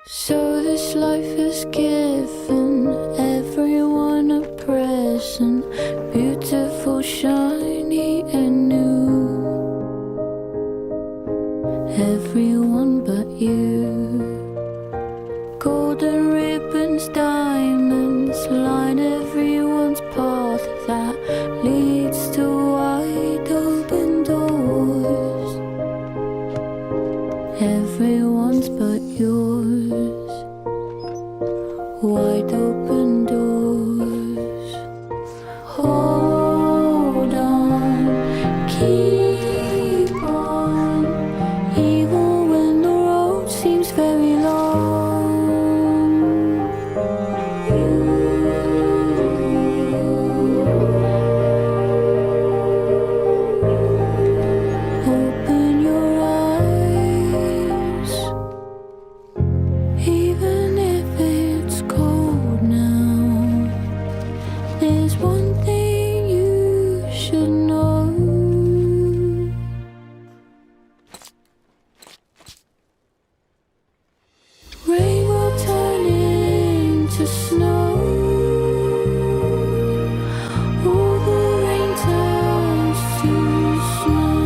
So this life has given everyone a present, beautiful, shiny and new. Everyone but you. Golden ribbons, diamonds line everyone's path that leads to wide open doors. Everyone's but yours. Wide open doors. Hold on, keep on, even when the road seems very long. Open your eyes, even if it's cold now. There's one thing you should know. Rain will turn into snow. All the rain turns to snow.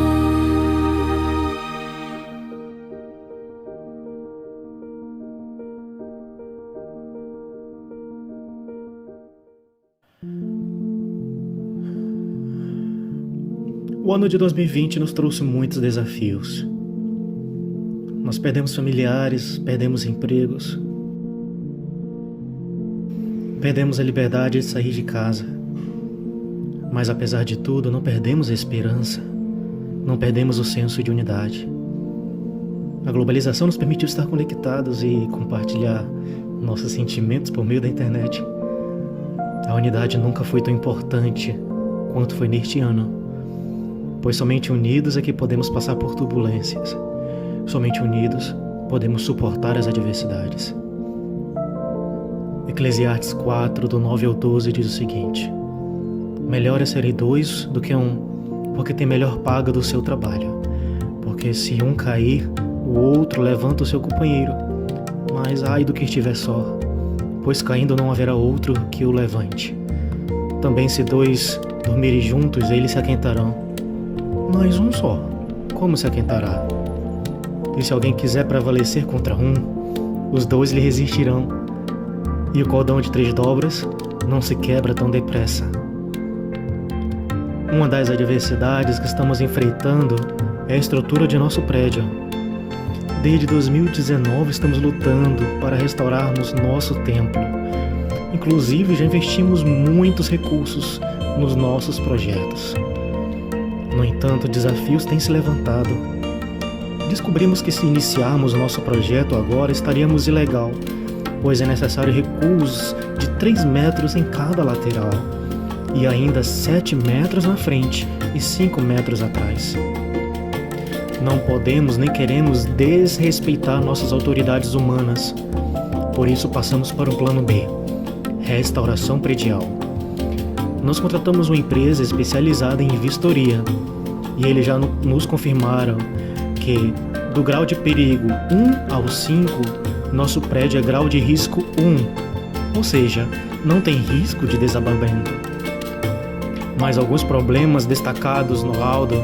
O ano de 2020 nos trouxe muitos desafios. Nós perdemos familiares, perdemos empregos, perdemos a liberdade de sair de casa. Mas apesar de tudo, não perdemos a esperança, não perdemos o senso de unidade. A globalização nos permitiu estar conectados e compartilhar nossos sentimentos por meio da internet. A unidade nunca foi tão importante quanto foi neste ano, pois somente unidos é que podemos passar por turbulências. Somente unidos podemos suportar as adversidades. Eclesiastes 4, do 9 ao 12 diz o seguinte: melhor é serem dois do que um, porque tem melhor paga do seu trabalho. Porque se um cair, o outro levanta o seu companheiro. Mas ai do que estiver só, pois caindo não haverá outro que o levante. Também se dois dormirem juntos, eles se aquentarão. Mas um só, como se aquentará? E se alguém quiser prevalecer contra um, os dois lhe resistirão. E o cordão de 3 dobras não se quebra tão depressa. Uma das adversidades que estamos enfrentando é a estrutura de nosso prédio. Desde 2019 estamos lutando para restaurarmos nosso templo. Inclusive já investimos muitos recursos nos nossos projetos. No entanto, desafios têm se levantado. Descobrimos que se iniciarmos nosso projeto agora estaríamos ilegal, pois é necessário recuos de 3 metros em cada lateral, e ainda 7 metros na frente e 5 metros atrás. Não podemos nem queremos desrespeitar nossas autoridades humanas, por isso passamos para o plano B, restauração predial. Nós contratamos uma empresa especializada em vistoria, e eles já nos confirmaram que do grau de perigo 1 ao 5, nosso prédio é grau de risco 1, ou seja, não tem risco de desabamento. Mas alguns problemas destacados no laudo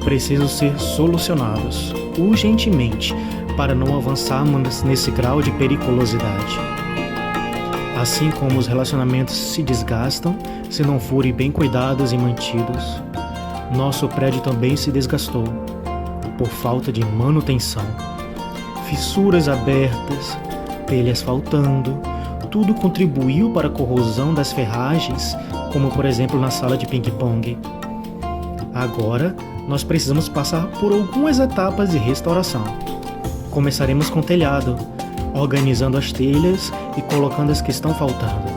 precisam ser solucionados urgentemente para não avançarmos nesse grau de periculosidade. Assim como os relacionamentos se desgastam se não forem bem cuidados e mantidos, nosso prédio também se desgastou por falta de manutenção. Fissuras abertas, telhas faltando, tudo contribuiu para a corrosão das ferragens, como por exemplo na sala de ping-pong. Agora, nós precisamos passar por algumas etapas de restauração. Começaremos com o telhado, organizando as telhas e colocando as que estão faltando.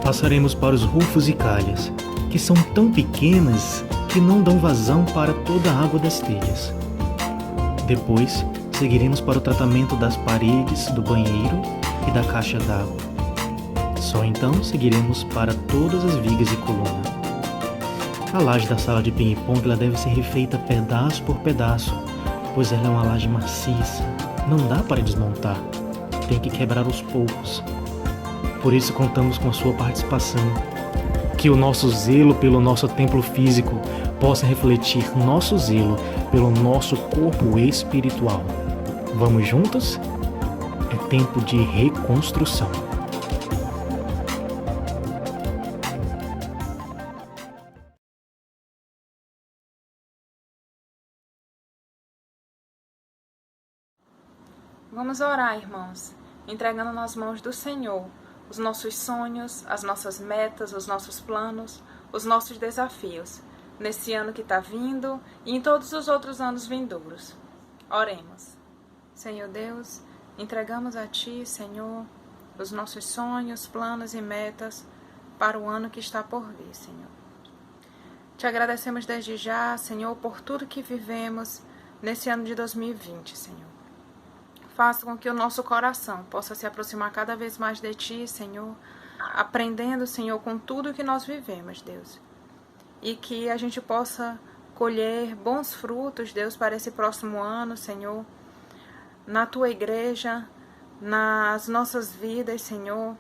Passaremos para os rufos e calhas, que são tão pequenas que não dão vazão para toda a água das telhas. Depois, seguiremos para o tratamento das paredes, do banheiro e da caixa d'água. Só então seguiremos para todas as vigas e coluna. A laje da sala de ping-pong deve ser refeita pedaço por pedaço, pois ela é uma laje maciça, não dá para desmontar. tem que quebrar aos poucos. Por isso contamos com a sua participação. Que o nosso zelo pelo nosso templo físico possa refletir nosso zelo pelo nosso corpo espiritual. Vamos juntos? É tempo de reconstrução. Vamos orar, irmãos, entregando nas mãos do Senhor os nossos sonhos, as nossas metas, os nossos planos, os nossos desafios, nesse ano que está vindo e em todos os outros anos vindouros. Oremos. Senhor Deus, entregamos a Ti, Senhor, os nossos sonhos, planos e metas para o ano que está por vir, Senhor. Te agradecemos desde já, Senhor, por tudo que vivemos nesse ano de 2020, Senhor. Faça com que o nosso coração possa se aproximar cada vez mais de Ti, Senhor, aprendendo, Senhor, com tudo que nós vivemos, Deus. E que a gente possa colher bons frutos, Deus, para esse próximo ano, Senhor, na Tua igreja, nas nossas vidas, Senhor.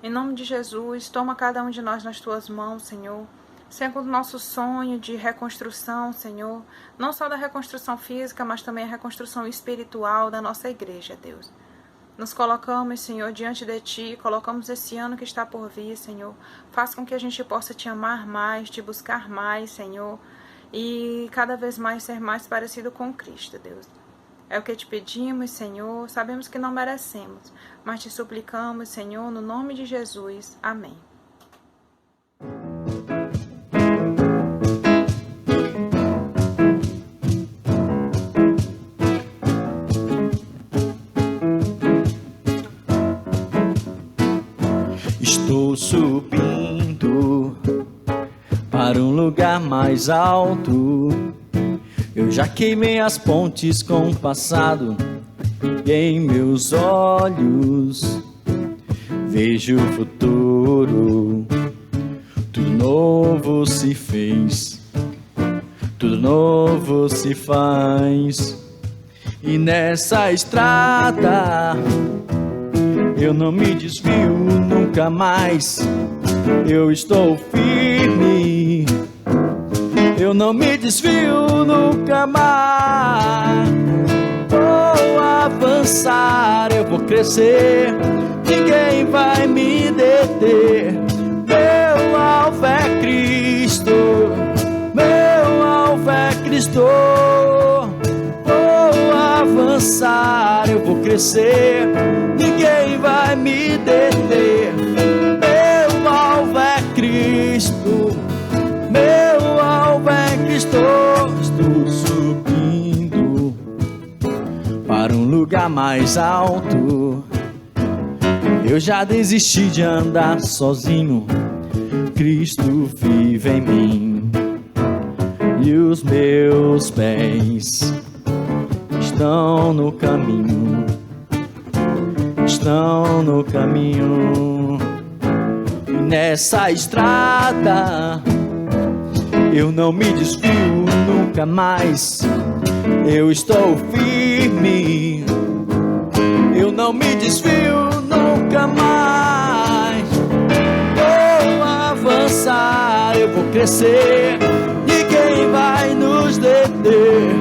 Em nome de Jesus, toma cada um de nós nas Tuas mãos, Senhor. Sempre o nosso sonho de reconstrução, Senhor, não só da reconstrução física, mas também a reconstrução espiritual da nossa igreja, Deus. Nos colocamos, Senhor, diante de Ti, colocamos esse ano que está por vir, Senhor. Faça com que a gente possa Te amar mais, Te buscar mais, Senhor, e cada vez mais ser mais parecido com Cristo, Deus. É o que Te pedimos, Senhor, sabemos que não merecemos, mas Te suplicamos, Senhor, no nome de Jesus. Amém. Estou subindo para um lugar mais alto. Eu já queimei as pontes com o passado e em meus olhos vejo o futuro. Tudo novo se fez, tudo novo se faz. E nessa estrada eu não me desvio nunca mais. Eu estou firme, eu não me desvio nunca mais. Vou avançar, eu vou crescer, ninguém vai me deter. Meu alvo é Cristo, meu alvo é Cristo. Vou avançar, eu vou crescer, ninguém vai me deter. Meu alvo é Cristo, meu alvo é Cristo. Estou subindo para um lugar mais alto. Eu já desisti de andar sozinho, Cristo vive em mim. E os meus pés estão no caminho, estão no caminho. E nessa estrada eu não me desvio nunca mais. Eu estou firme, eu não me desvio nunca mais. Vou avançar, eu vou crescer, ninguém vai nos deter.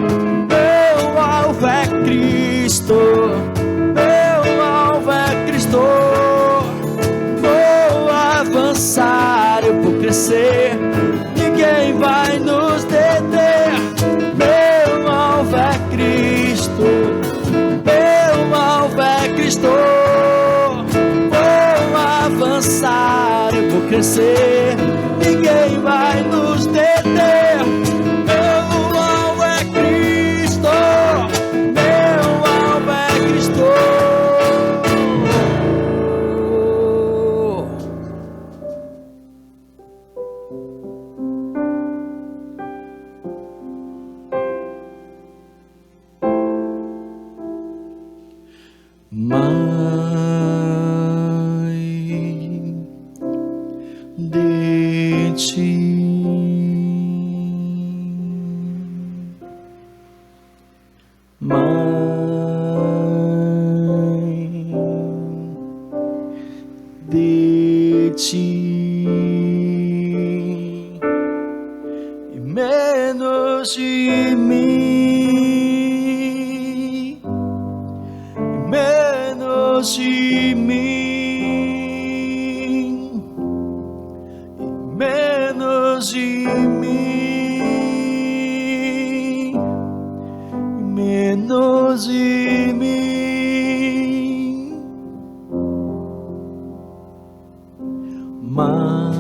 Meu alvo é Cristo, meu alvo é Cristo. Vou avançar, eu vou crescer, ninguém vai nos deter. Meu alvo é Cristo, meu alvo é Cristo. Vou avançar, eu vou crescer, ninguém vai nos deter. Meu alvo é Cristo, meu alvo é Cristo. De ti, mais menos de mim, menos de mim, menos de mim, mais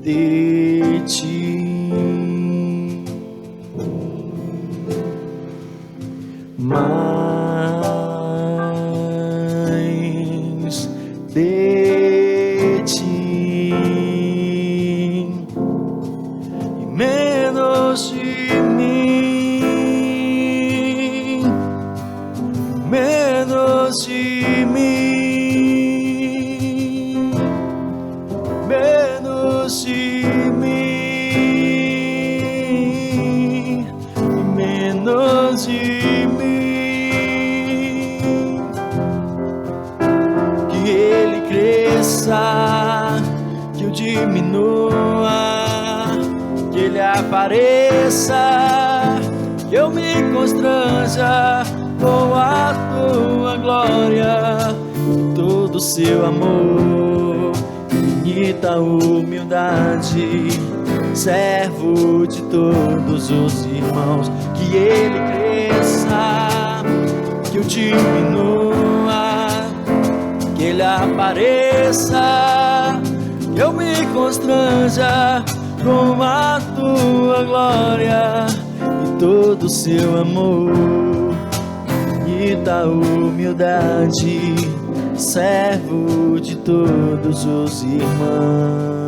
de ti, mais de ti, e menos de mim, menos de mim, menos de mim, menos de mim, que ele cresça, que eu diminua, que ele apareça, que eu me constranja com a tua glória, todo o seu amor, infinita humildade, servo de todos os irmãos, que ele cresça, que eu diminua, que ele apareça, que eu me constranja com a tua glória e todo o seu amor, infinita humildade, servo de todos os irmãos.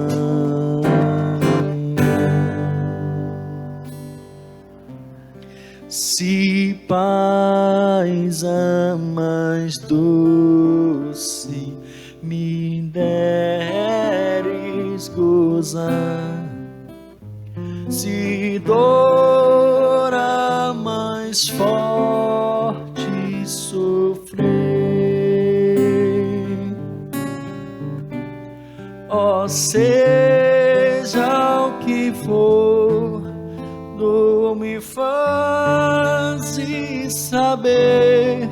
Se paz a mais doce me deres gozar, se dor a mais forte sofrer, ó seja o que for, não me faz saber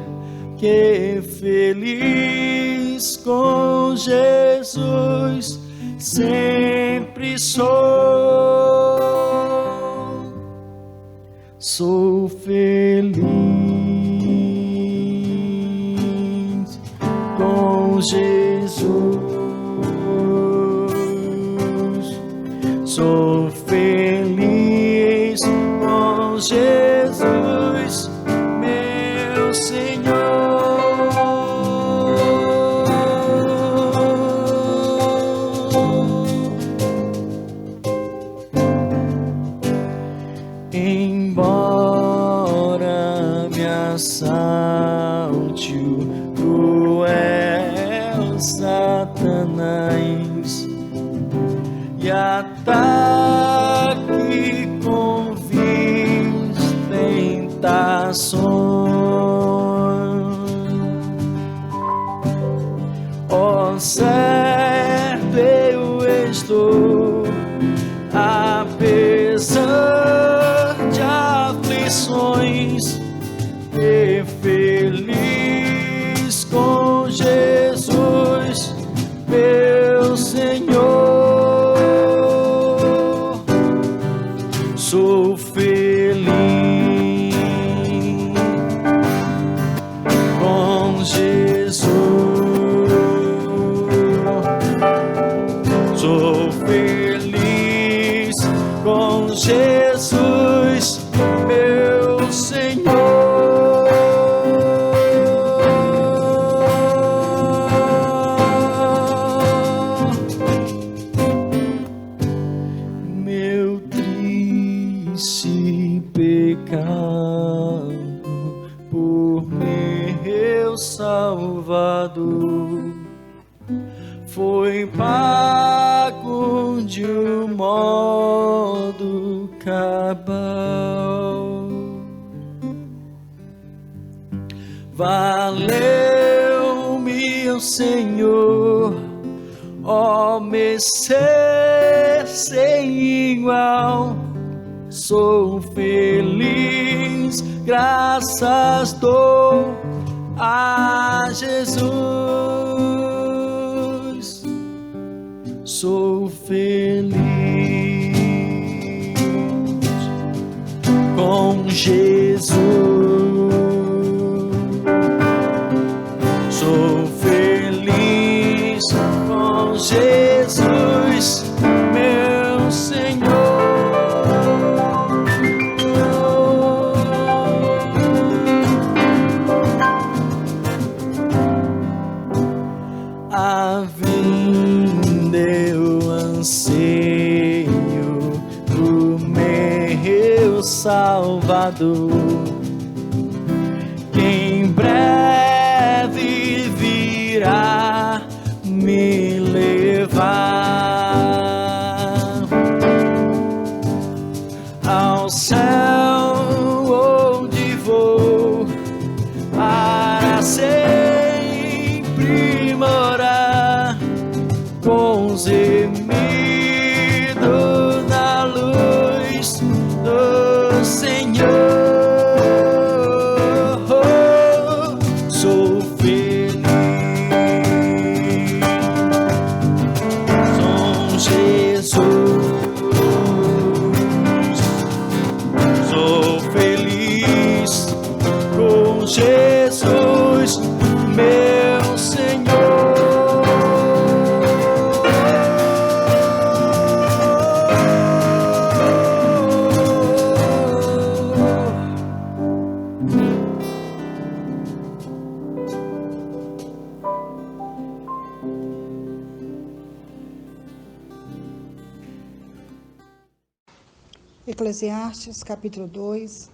que feliz com Jesus sempre sou feliz com Jesus, sou feliz com Jesus, meu Senhor. Embora me assalte o cruel Satanás e ataque com vis tentações, ó certo eu estou, apesar de aflições, e feliz com Jesus, meu Senhor, sou feliz com Jesus, sou feliz com Jesus, meu Senhor. Meu triste pecado por meu Salvador foi pago de um modo cabal. Valeu-me o Senhor, ó Messias sem igual. Sou feliz graças dou a Jesus. Sou feliz com Jesus. Sou feliz com Jesus, meu Senhor. A vinda eu anseio do meu Salvador, que em breve virá me levar ao céu, onde vou para sempre morar com os gemidos na luz do Senhor. Sou feliz com Jesus. Sou feliz com Jesus, meu Senhor. Eclesiastes, capítulo 2,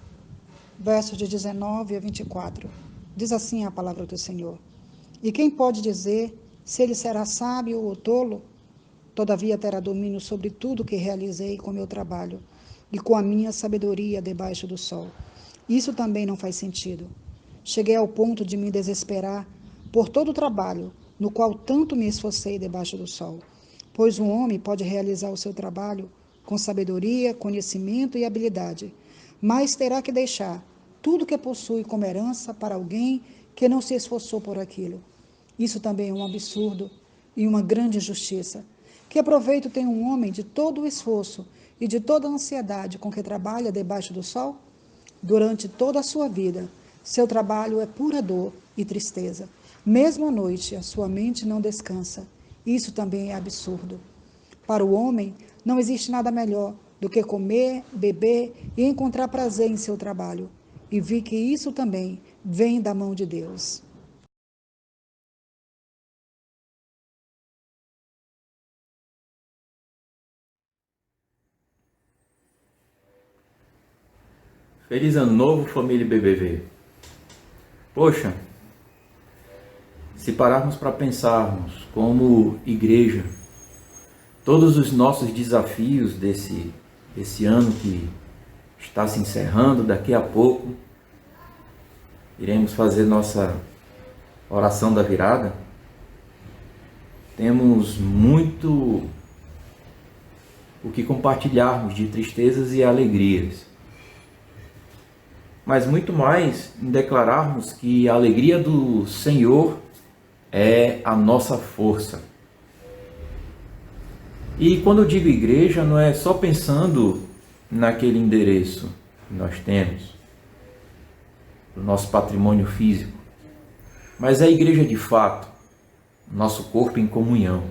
versos de 19 a 24. Diz assim a palavra do Senhor: E quem pode dizer se ele será sábio ou tolo? Todavia terá domínio sobre tudo que realizei com meu trabalho e com a minha sabedoria debaixo do sol. Isso também não faz sentido. Cheguei ao ponto de me desesperar por todo o trabalho no qual tanto me esforcei debaixo do sol. Pois um homem pode realizar o seu trabalho com sabedoria, conhecimento e habilidade, mas terá que deixar tudo que possui como herança para alguém que não se esforçou por aquilo. Isso também é um absurdo e uma grande injustiça. Que proveito tem um homem de todo o esforço e de toda a ansiedade com que trabalha debaixo do sol? Durante toda a sua vida, seu trabalho é pura dor e tristeza. Mesmo à noite, a sua mente não descansa. Isso também é absurdo. Para o homem, não existe nada melhor do que comer, beber e encontrar prazer em seu trabalho. E vi que isso também vem da mão de Deus. Feliz Ano Novo, família BBV. Poxa, se pararmos para pensarmos como igreja, todos os nossos desafios desse ano que está se encerrando, daqui a pouco iremos fazer nossa oração da virada. Temos muito o que compartilharmos de tristezas e alegrias, mas muito mais em declararmos que a alegria do Senhor é a nossa força. E quando eu digo igreja, não é só pensando naquele endereço que nós temos, no nosso patrimônio físico, mas é a igreja de fato, nosso corpo em comunhão,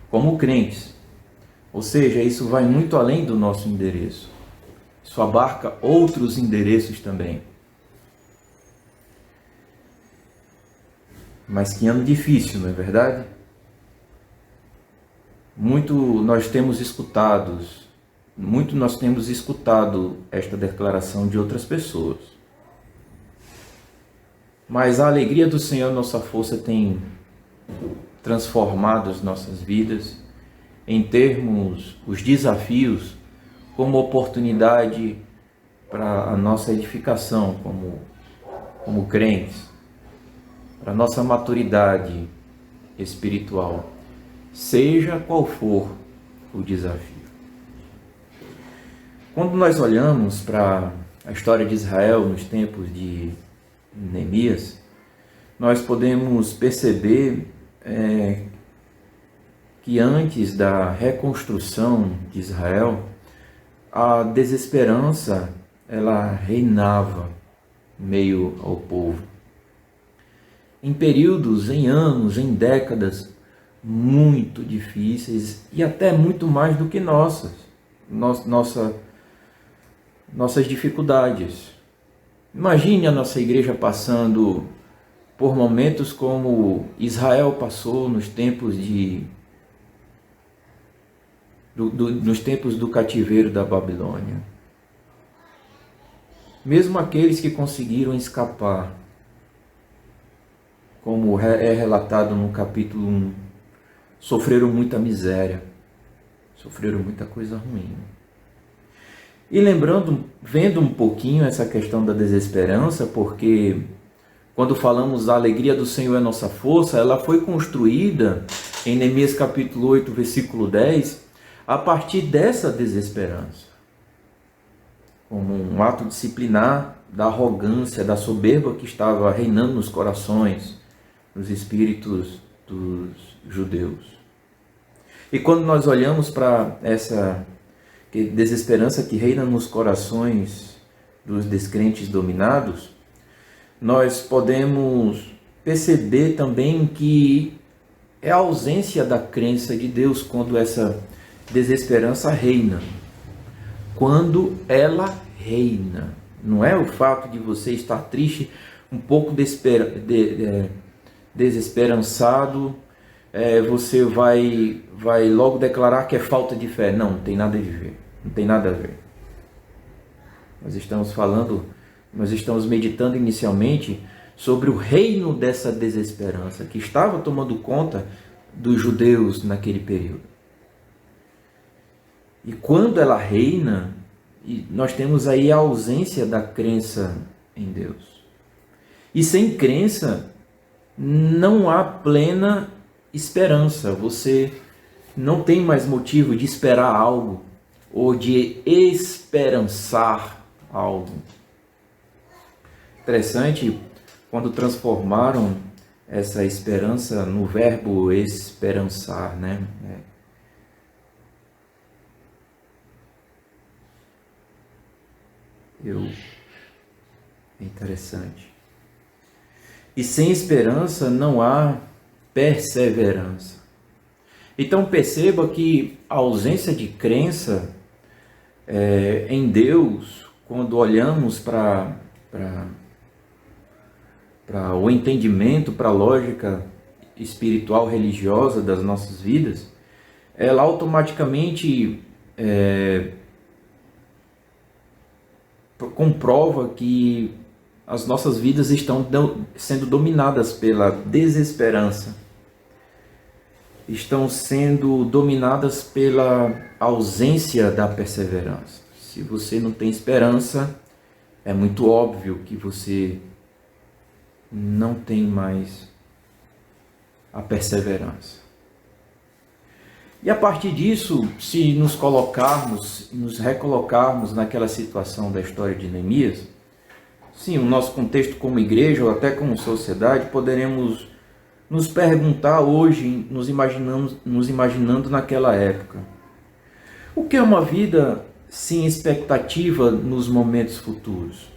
como crentes. Ou seja, isso vai muito além do nosso endereço. Isso abarca outros endereços também. Mas que ano difícil, não é verdade? Muito nós temos escutado esta declaração de outras pessoas. Mas a alegria do Senhor, nossa força, tem transformado as nossas vidas em termos os desafios como oportunidade para a nossa edificação como crentes, para a nossa maturidade espiritual, seja qual for o desafio. Quando nós olhamos para a história de Israel nos tempos de Neemias, nós podemos perceber que antes da reconstrução de Israel, a desesperança ela reinava em meio ao povo. Em períodos, em anos, em décadas muito difíceis e até muito mais do que nossas dificuldades. Imagine a nossa igreja passando por momentos como Israel passou nos tempos nos tempos do cativeiro da Babilônia. Mesmo aqueles que conseguiram escapar, como é relatado no capítulo 1, sofreram muita miséria, sofreram muita coisa ruim. E vendo um pouquinho essa questão da desesperança, porque quando falamos da alegria do Senhor é nossa força, ela foi construída em Neemias capítulo 8, versículo 10, a partir dessa desesperança, como um ato disciplinar da arrogância, da soberba que estava reinando nos corações, nos espíritos dos judeus. E quando nós olhamos para essa desesperança que reina nos corações dos descrentes dominados, nós podemos perceber também que é a ausência da crença de Deus quando essa desesperança reina. Quando ela reina. Não é o fato de você estar triste, um pouco desesperançado, você vai logo declarar que é falta de fé. Não, não tem nada a ver. Não tem nada a ver. Nós estamos meditando inicialmente sobre o reino dessa desesperança que estava tomando conta dos judeus naquele período. E quando ela reina, nós temos aí a ausência da crença em Deus. E sem crença, não há plena esperança. Você não tem mais motivo de esperar algo ou de esperançar algo. Interessante, quando transformaram essa esperança no verbo esperançar, né? É interessante. E sem esperança não há perseverança. Então perceba que a ausência de crença em Deus, quando olhamos para o entendimento, para a lógica espiritual religiosa das nossas vidas, ela automaticamente comprova que as nossas vidas estão sendo dominadas pela desesperança, estão sendo dominadas pela ausência da perseverança. Se você não tem esperança, é muito óbvio que você não tem mais a perseverança. E a partir disso, se nos recolocarmos naquela situação da história de Neemias, sim, o nosso contexto como igreja ou até como sociedade, poderemos nos perguntar hoje, nos imaginando naquela época: o que é uma vida sem expectativa nos momentos futuros?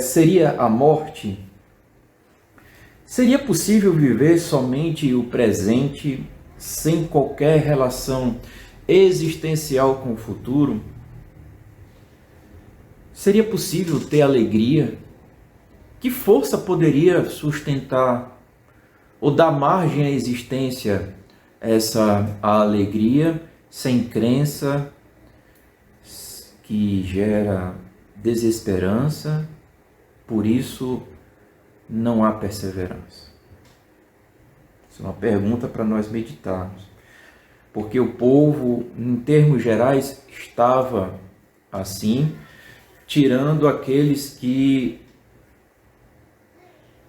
Seria a morte? Seria possível viver somente o presente, sem qualquer relação existencial com o futuro? Seria possível ter alegria? Que força poderia sustentar ou dar margem à existência essa alegria sem crença, que gera desesperança? Por isso não há perseverança. Isso é uma pergunta para nós meditarmos. Porque o povo, em termos gerais, estava assim, tirando aqueles que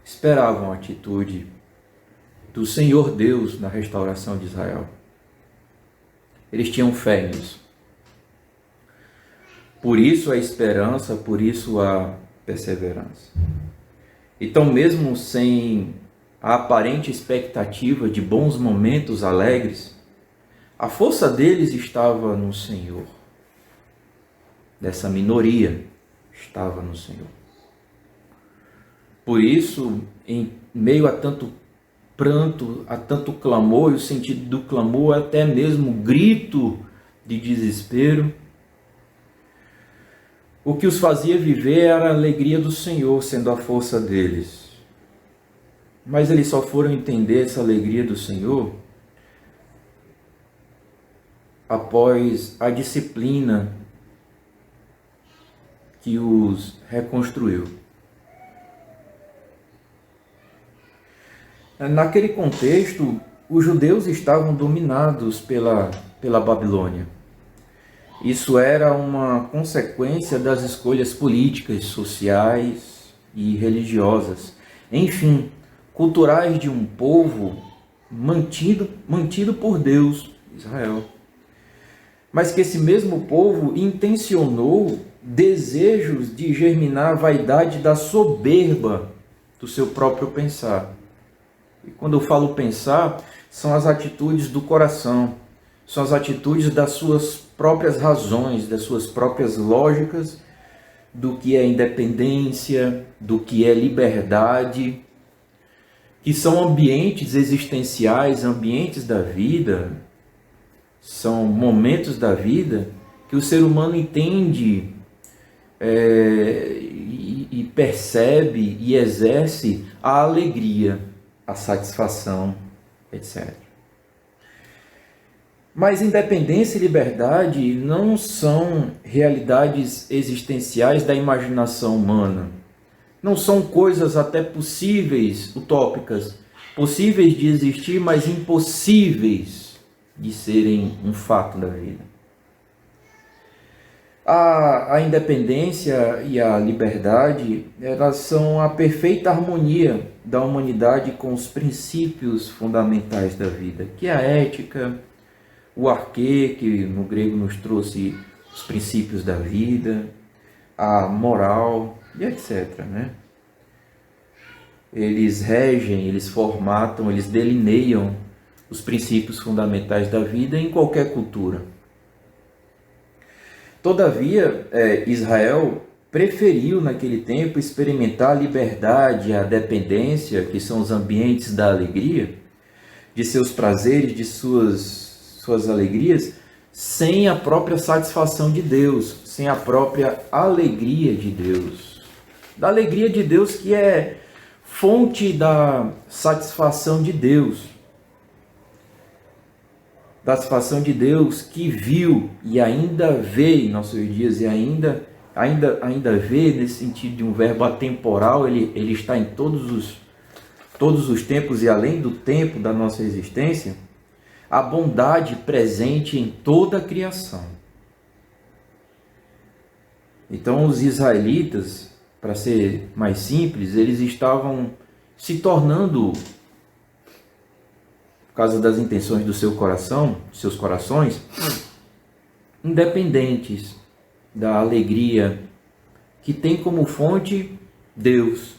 esperavam a atitude do Senhor Deus na restauração de Israel. Eles tinham fé nisso. Por isso a esperança, por isso a perseverança. Então, mesmo sem a aparente expectativa de bons momentos alegres, a força deles estava no Senhor. Dessa minoria estava no Senhor. Por isso, em meio a tanto pranto, a tanto clamor, e o sentido do clamor até mesmo grito de desespero, o que os fazia viver era a alegria do Senhor sendo a força deles. Mas eles só foram entender essa alegria do Senhor após a disciplina que os reconstruiu. Naquele contexto, os judeus estavam dominados pela Babilônia. Isso era uma consequência das escolhas políticas, sociais e religiosas, enfim, culturais de um povo mantido por Deus, Israel. Mas que esse mesmo povo intencionou desejos de germinar a vaidade da soberba do seu próprio pensar. E quando eu falo pensar, são as atitudes do coração, são as atitudes das suas próprias razões, das suas próprias lógicas, do que é independência, do que é liberdade, que são ambientes existenciais, ambientes da vida, são momentos da vida que o ser humano entende e percebe e exerce a alegria, a satisfação, etc. Mas independência e liberdade não são realidades existenciais da imaginação humana. Não são coisas até possíveis, utópicas, possíveis de existir, mas impossíveis de serem um fato da vida. A independência e a liberdade, elas são a perfeita harmonia da humanidade com os princípios fundamentais da vida, que é a ética, o arquê, que no grego nos trouxe os princípios da vida, a moral e etc. Eles regem, eles formatam, eles delineiam os princípios fundamentais da vida em qualquer cultura. Todavia, Israel preferiu naquele tempo experimentar a liberdade, a dependência, que são os ambientes da alegria, de seus prazeres, de suas alegrias, sem a própria satisfação de Deus, sem a própria alegria de Deus. Da alegria de Deus que é fonte da satisfação de Deus. Da satisfação de Deus que viu e ainda vê em nossos dias e ainda vê nesse sentido de um verbo atemporal, ele está em todos os tempos e além do tempo da nossa existência, a bondade presente em toda a criação. Então os israelitas, para ser mais simples, eles estavam se tornando, por causa das intenções do seu coração, seus corações, independentes da alegria que tem como fonte Deus,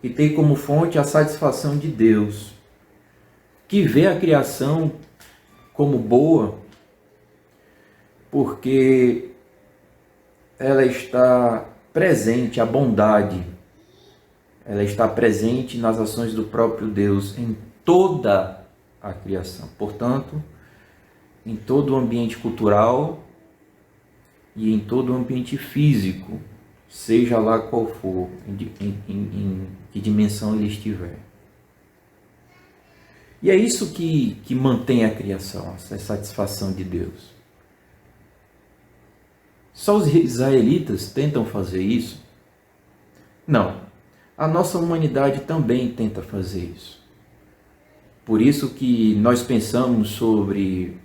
que tem como fonte a satisfação de Deus, que vê a criação como boa, porque ela está presente, a bondade, ela está presente nas ações do próprio Deus em toda a criação. Portanto, em todo o ambiente cultural e em todo o ambiente físico, seja lá qual for, em que dimensão ele estiver. E é isso que mantém a criação, essa satisfação de Deus. Só os israelitas tentam fazer isso? Não. A nossa humanidade também tenta fazer isso. Por isso que nós pensamos sobre,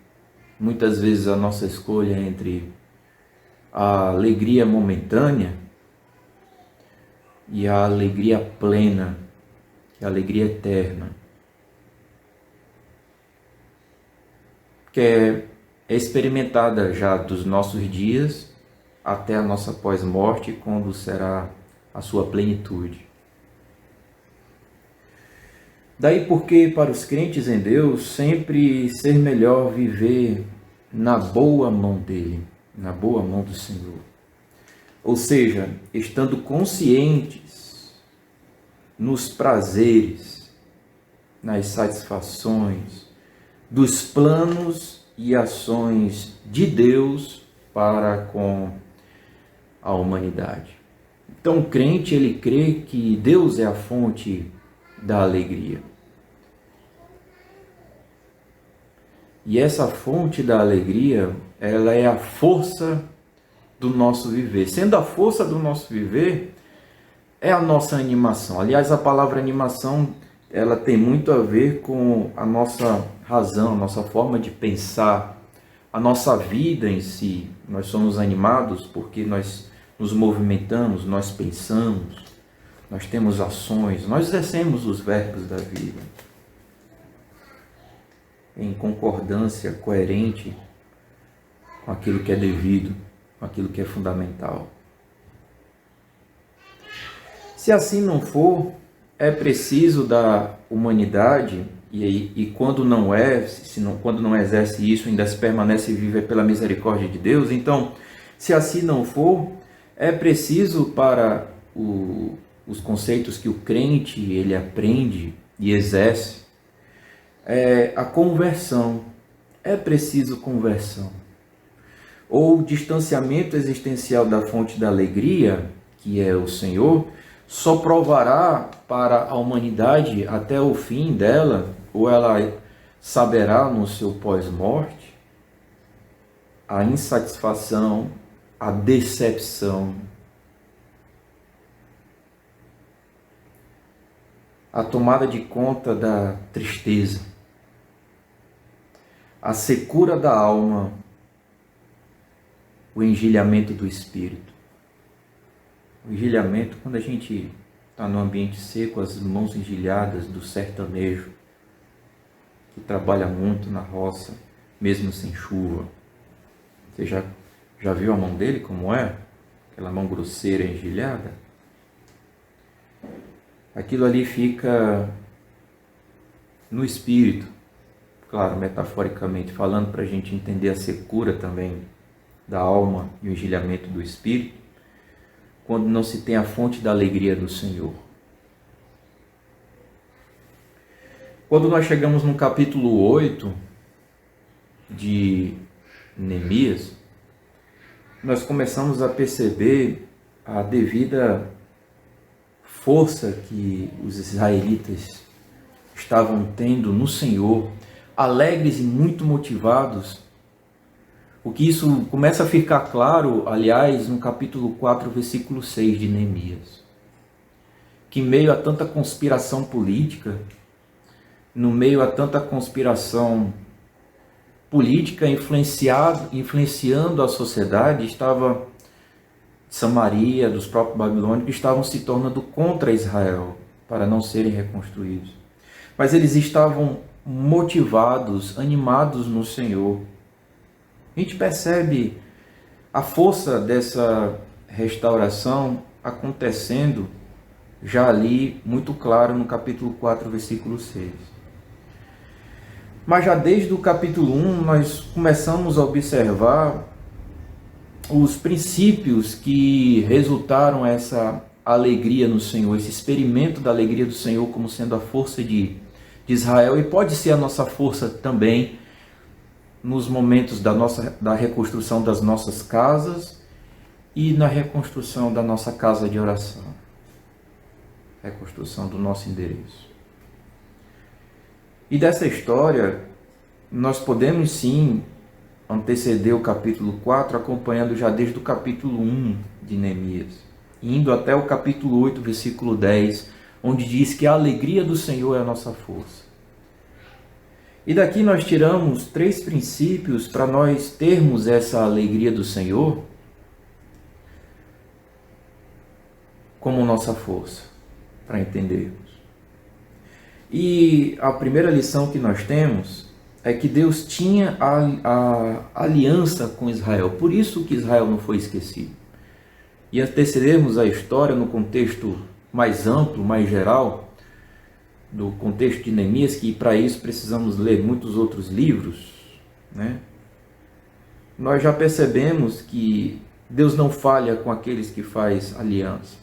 muitas vezes, a nossa escolha entre a alegria momentânea e a alegria plena, a alegria eterna, que é experimentada já dos nossos dias até a nossa pós-morte, quando será a sua plenitude. Daí porque para os crentes em Deus sempre ser melhor viver na boa mão dele, na boa mão do Senhor. Ou seja, estando conscientes nos prazeres, nas satisfações, dos planos e ações de Deus para com a humanidade. Então o crente, ele crê que Deus é a fonte da alegria. E essa fonte da alegria, ela é a força do nosso viver. Sendo a força do nosso viver, é a nossa animação. Aliás, a palavra animação, ela tem muito a ver com a nossa razão, a nossa forma de pensar, a nossa vida em si. Nós somos animados porque nós nos movimentamos, nós pensamos, nós temos ações, nós exercemos os verbos da vida em concordância coerente com aquilo que é devido, com aquilo que é fundamental. Se assim não for, é preciso da humanidade, e quando não é, quando não exerce isso, ainda se permanece viva pela misericórdia de Deus. Então, se assim não for, é preciso para os conceitos que o crente ele aprende e exerce, a conversão. É preciso conversão. Ou distanciamento existencial da fonte da alegria, que é o Senhor, só provará para a humanidade até o fim dela, ou ela saberá no seu pós-morte, a insatisfação, a decepção, a tomada de conta da tristeza, a secura da alma, o engelhamento do espírito. O engelhamento, quando a gente está no ambiente seco, as mãos engelhadas do sertanejo, que trabalha muito na roça, mesmo sem chuva. Você já viu a mão dele como é? Aquela mão grosseira, engelhada? Aquilo ali fica no espírito, claro, metaforicamente falando, para a gente entender a secura também da alma e o engelhamento do espírito, quando não se tem a fonte da alegria do Senhor. Quando nós chegamos no capítulo 8 de Neemias, nós começamos a perceber a devida força que os israelitas estavam tendo no Senhor, alegres e muito motivados. O que isso começa a ficar claro, aliás, no capítulo 4, versículo 6 de Neemias. Que em meio a tanta conspiração política, no meio a tanta conspiração política influenciando a sociedade, estava Samaria, dos próprios babilônicos, estavam se tornando contra Israel, para não serem reconstruídos. Mas eles estavam motivados, animados no Senhor. A gente percebe a força dessa restauração acontecendo já ali, muito claro, no capítulo 4, versículo 6. Mas já desde o capítulo 1, nós começamos a observar os princípios que resultaram essa alegria no Senhor, esse experimento da alegria do Senhor como sendo a força de Israel, e pode ser a nossa força também nos momentos da reconstrução das nossas casas e na reconstrução da nossa casa de oração, reconstrução do nosso endereço. E dessa história, nós podemos sim anteceder o capítulo 4, acompanhando já desde o capítulo 1 de Neemias, indo até o capítulo 8, versículo 10, onde diz que a alegria do Senhor é a nossa força. E daqui nós tiramos 3 princípios para nós termos essa alegria do Senhor como nossa força, para entendermos. E a primeira lição que nós temos é que Deus tinha a aliança com Israel, por isso que Israel não foi esquecido. E antecedermos a história no contexto mais amplo, mais geral, do contexto de Neemias, que para isso precisamos ler muitos outros livros, né? Nós já percebemos que Deus não falha com aqueles que faz aliança.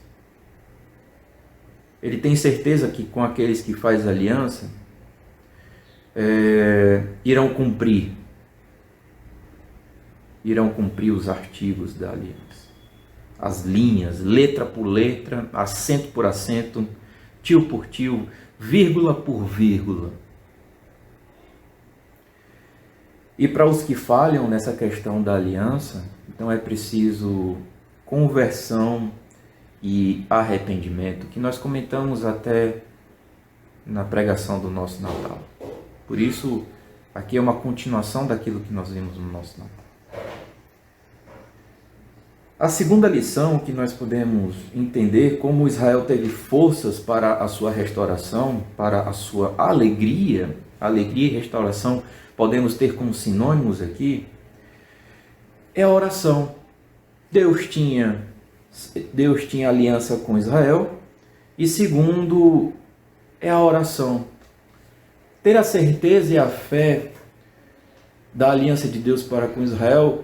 Ele tem certeza que com aqueles que faz aliança, irão cumprir os artigos da aliança, as linhas, letra por letra, acento por acento, tio por tio, vírgula por vírgula. E para os que falham nessa questão da aliança, então é preciso conversão e arrependimento, que nós comentamos até na pregação do nosso Natal. Por isso, aqui é uma continuação daquilo que nós vimos no nosso Natal. A segunda lição que nós podemos entender como Israel teve forças para a sua restauração, para a sua alegria e restauração, podemos ter como sinônimos aqui, é a oração. Deus tinha aliança com Israel, e segundo, é a oração. Ter a certeza e a fé da aliança de Deus para com Israel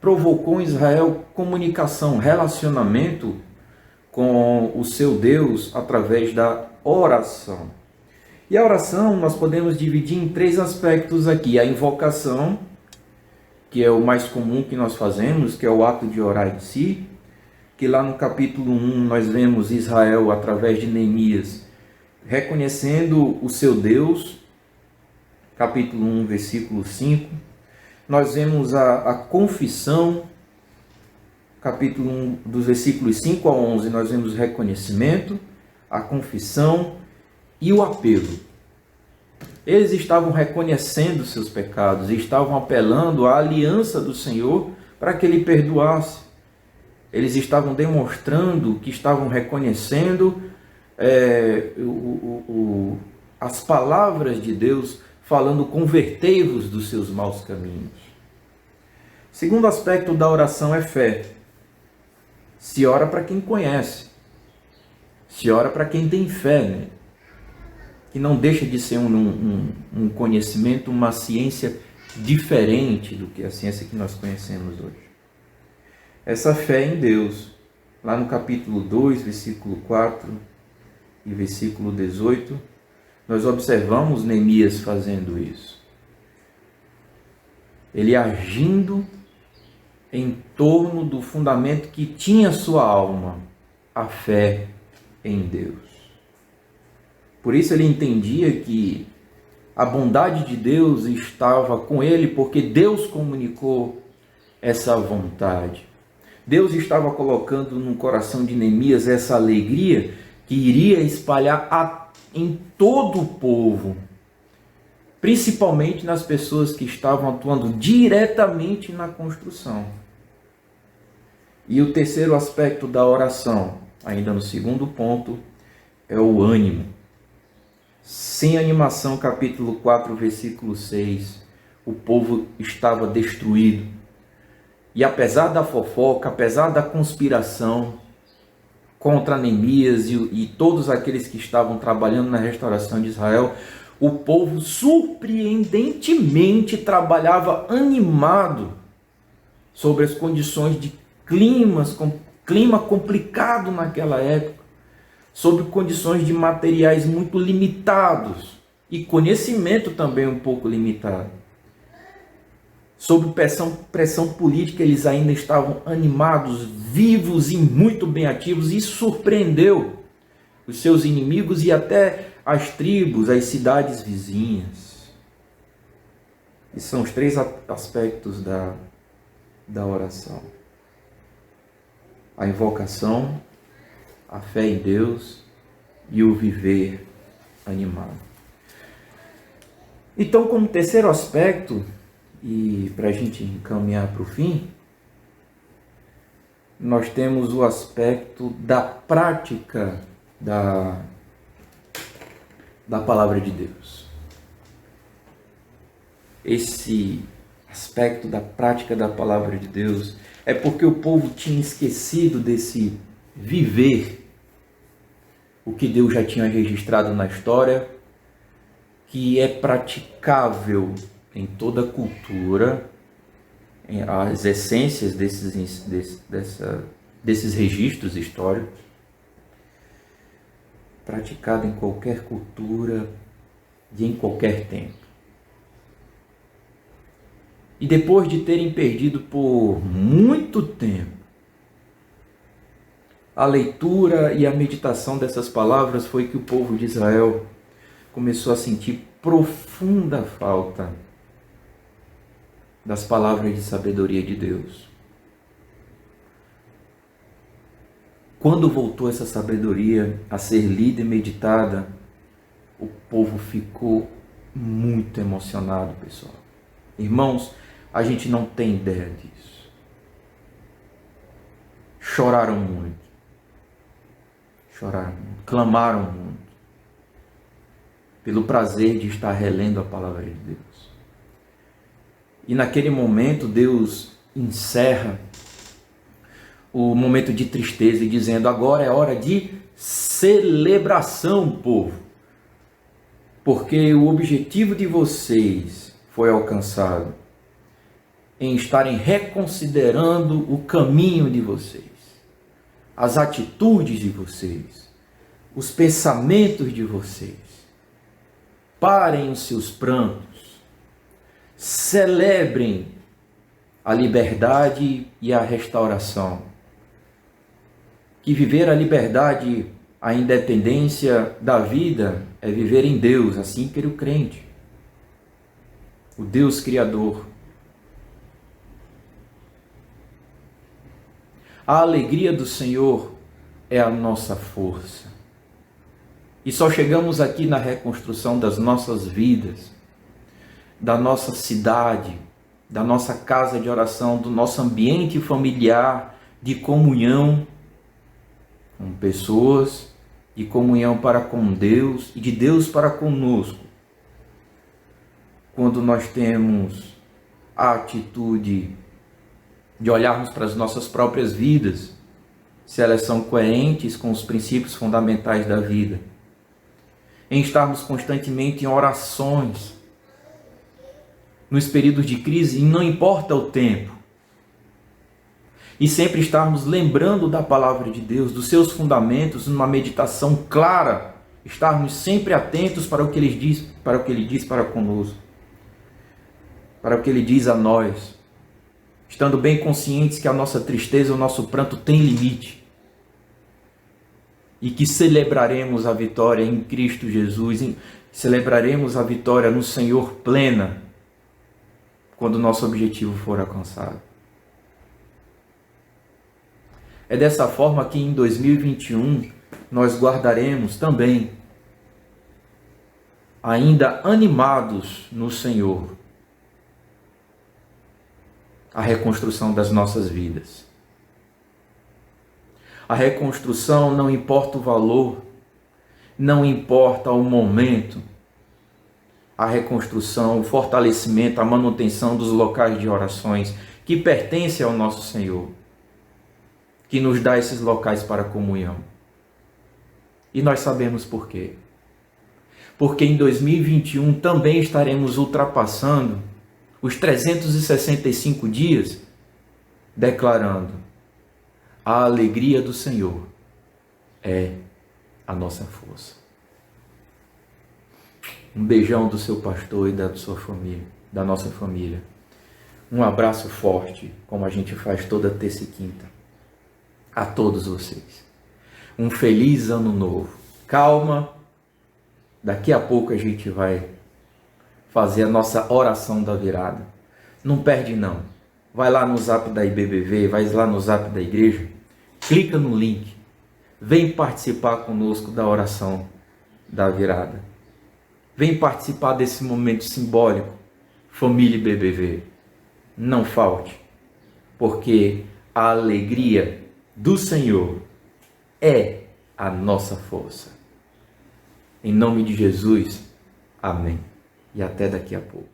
provocou em Israel comunicação, relacionamento com o seu Deus através da oração. E a oração nós podemos dividir em 3 aspectos aqui. A invocação, que é o mais comum que nós fazemos, que é o ato de orar em si, que lá no capítulo 1 nós vemos Israel, através de Neemias, reconhecendo o seu Deus, capítulo 1, versículo 5. Nós vemos a confissão, capítulo 1, dos versículos 5 a 11, nós vemos o reconhecimento, a confissão e o apelo. Eles estavam reconhecendo seus pecados e estavam apelando à aliança do Senhor para que Ele perdoasse. Eles estavam demonstrando que estavam reconhecendo as palavras de Deus, falando: convertei-vos dos seus maus caminhos. O segundo aspecto da oração é fé. Se ora para quem conhece, se ora para quem tem fé, né? Que não deixa de ser um conhecimento, uma ciência diferente do que a ciência que nós conhecemos hoje. Essa fé em Deus, lá no capítulo 2, versículo 4 e versículo 18, nós observamos Neemias fazendo isso. Ele agindo em torno do fundamento que tinha sua alma, a fé em Deus. Por isso ele entendia que a bondade de Deus estava com ele, porque Deus comunicou essa vontade. Deus estava colocando no coração de Neemias essa alegria que iria espalhar em todo o povo, principalmente nas pessoas que estavam atuando diretamente na construção. E o terceiro aspecto da oração, ainda no segundo ponto, é o ânimo. Sem animação, capítulo 4, versículo 6, o povo estava destruído. E apesar da fofoca, apesar da conspiração contra Neemias e todos aqueles que estavam trabalhando na restauração de Israel, o povo surpreendentemente trabalhava animado sobre as condições de clima complicado naquela época, sobre condições de materiais muito limitados e conhecimento também um pouco limitado. Sob pressão política, eles ainda estavam animados, vivos e muito bem ativos. Isso surpreendeu os seus inimigos e até as tribos, as cidades vizinhas. E são os 3 aspectos da oração: a invocação, a fé em Deus e o viver animado. Então, como terceiro aspecto, e para a gente encaminhar para o fim, nós temos o aspecto da prática da palavra de Deus. esse aspecto da prática da palavra de Deus, é porque o povo tinha esquecido desse viver o que Deus já tinha registrado na história, que é praticável em toda a cultura, as essências desses registros históricos, praticado em qualquer cultura e em qualquer tempo. E depois de terem perdido por muito tempo a leitura e a meditação dessas palavras, foi que o povo de Israel começou a sentir profunda falta das palavras de sabedoria de Deus. Quando voltou essa sabedoria a ser lida e meditada, o povo ficou muito emocionado, pessoal. Irmãos, a gente não tem ideia disso. Choraram muito, clamaram muito, pelo prazer de estar relendo a palavra de Deus. E naquele momento Deus encerra o momento de tristeza e dizendo: agora é hora de celebração, povo, porque o objetivo de vocês foi alcançado em estarem reconsiderando o caminho de vocês, as atitudes de vocês, os pensamentos de vocês. Parem os seus prantos, celebrem a liberdade e a restauração. Que viver a liberdade, a independência da vida é viver em Deus, assim que o crente, o Deus Criador. A alegria do Senhor é a nossa força. E só chegamos aqui na reconstrução das nossas vidas, da nossa cidade, da nossa casa de oração, do nosso ambiente familiar de comunhão com pessoas, de comunhão para com Deus e de Deus para conosco. Quando nós temos a atitude de olharmos para as nossas próprias vidas, se elas são coerentes com os princípios fundamentais da vida, em estarmos constantemente em orações, nos períodos de crise, e não importa o tempo, e sempre estarmos lembrando da palavra de Deus, dos seus fundamentos, numa meditação clara, estarmos sempre atentos para o que Ele diz, para conosco, para o que Ele diz a nós, estando bem conscientes que a nossa tristeza, o nosso pranto tem limite, e que celebraremos a vitória em Cristo Jesus, celebraremos a vitória no Senhor plena, quando o nosso objetivo for alcançado. É dessa forma que em 2021 nós guardaremos também, ainda animados no Senhor, a reconstrução das nossas vidas. A reconstrução, não importa o valor, não importa o momento, a reconstrução, o fortalecimento, a manutenção dos locais de orações que pertencem ao nosso Senhor, que nos dá esses locais para comunhão. E nós sabemos por quê. Porque em 2021 também estaremos ultrapassando os 365 dias, declarando: a alegria do Senhor é a nossa força. Um beijão do seu pastor e da sua família, da nossa família. Um abraço forte, como a gente faz toda terça e quinta, a todos vocês. Um feliz ano novo. Calma, daqui a pouco a gente vai fazer a nossa oração da virada. Não perde não. Vai lá no zap da IBBV, vai lá no zap da igreja, clica no link, vem participar conosco da oração da virada. Vem participar desse momento simbólico, família IBBV. Não falte, porque a alegria do Senhor é a nossa força. Em nome de Jesus, amém. E até daqui a pouco.